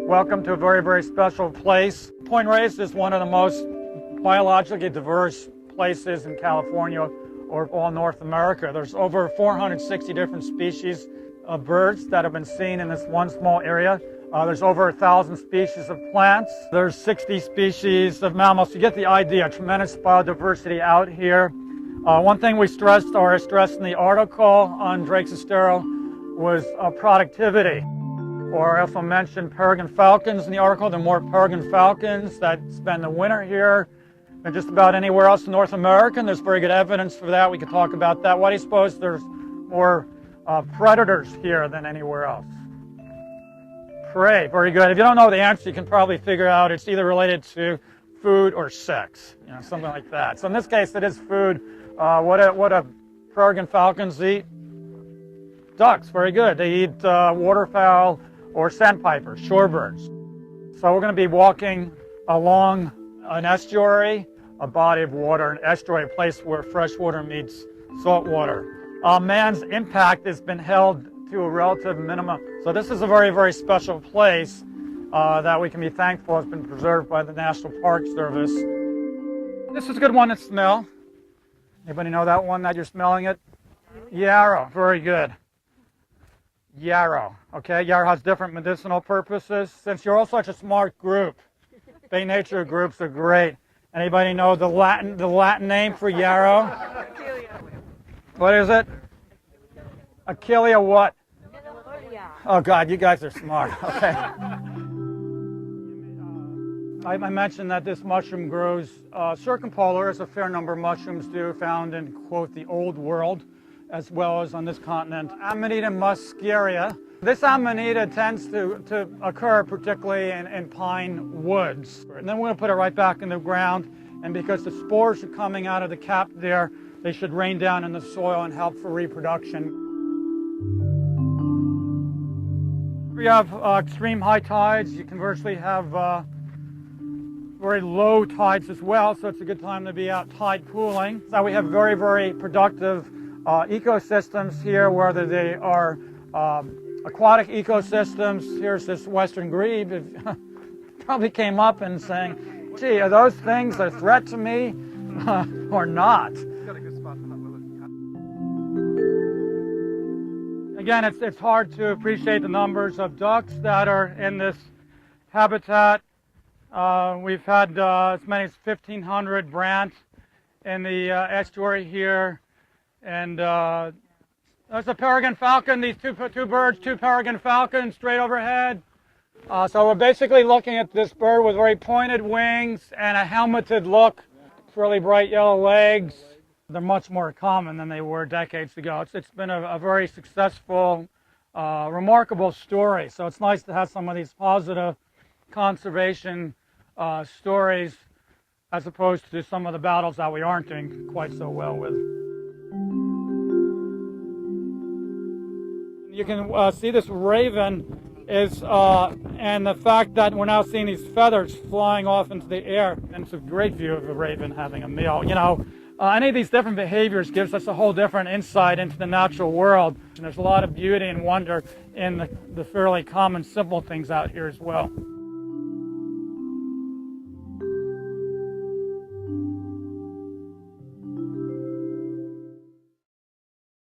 Welcome to a very, very special place. Point Reyes is one of the most biologically diverse places in California or all North America. There's over 460 different species of birds that have been seen in this one small area. There's over 1,000 species of plants. There's 60 species of mammals. You get the idea, tremendous biodiversity out here. One thing we stressed in the article on Drake's Estero was productivity. Or I also mentioned peregrine falcons in the article. There are more peregrine falcons that spend the winter here than just about anywhere else in North America, and there's very good evidence for that. We could talk about that. Why do you suppose there's more predators here than anywhere else? Prey, very good. If you don't know the answer, you can probably figure out it's either related to food or sex, something like that. So in this case, it is food. What do peregrine falcons eat? Ducks, very good. They eat waterfowl or sandpipers, shorebirds. So we're going to be walking along an estuary, a body of water, an estuary, a place where fresh water meets salt water. Man's impact has been held to a relative minimum. So this is a very, very special place that we can be thankful has been preserved by the National Park Service. This is a good one to smell. Anybody know that one that you're smelling it? Yarrow, very good. Yarrow, okay? Yarrow has different medicinal purposes. Since you're all such a smart group, Bay Nature groups are great. Anybody know the Latin name for yarrow? What is it? Achillea what? Oh God, you guys are smart. Okay. I mentioned that this mushroom grows circumpolar, as a fair number of mushrooms do, found in, quote, the old world, as well as on this continent. Amanita muscaria. This amanita tends to occur particularly in pine woods. And then we're going to put it right back in the ground, and because the spores are coming out of the cap there, they should rain down in the soil and help for reproduction. We have extreme high tides. You conversely have very low tides as well, so it's a good time to be out tide pooling. So we have very, very productive ecosystems here, whether they are aquatic ecosystems. Here's this western grebe. It probably came up and saying, gee, are those things a threat to me or not? Again, it's hard to appreciate the numbers of ducks that are in this habitat. We've had as many as 1,500 brant in the estuary here. And there's a peregrine falcon, these two birds, two peregrine falcons straight overhead. So we're basically looking at this bird with very pointed wings and a helmeted look, really bright yellow legs. They're much more common than they were decades ago. It's been a very successful, remarkable story. So it's nice to have some of these positive conservation stories as opposed to some of the battles that we aren't doing quite so well with. You can see this raven is, and the fact that we're now seeing these feathers flying off into the air, and it's a great view of a raven having a meal. Any of these different behaviors gives us a whole different insight into the natural world. And there's a lot of beauty and wonder in the fairly common, simple things out here as well.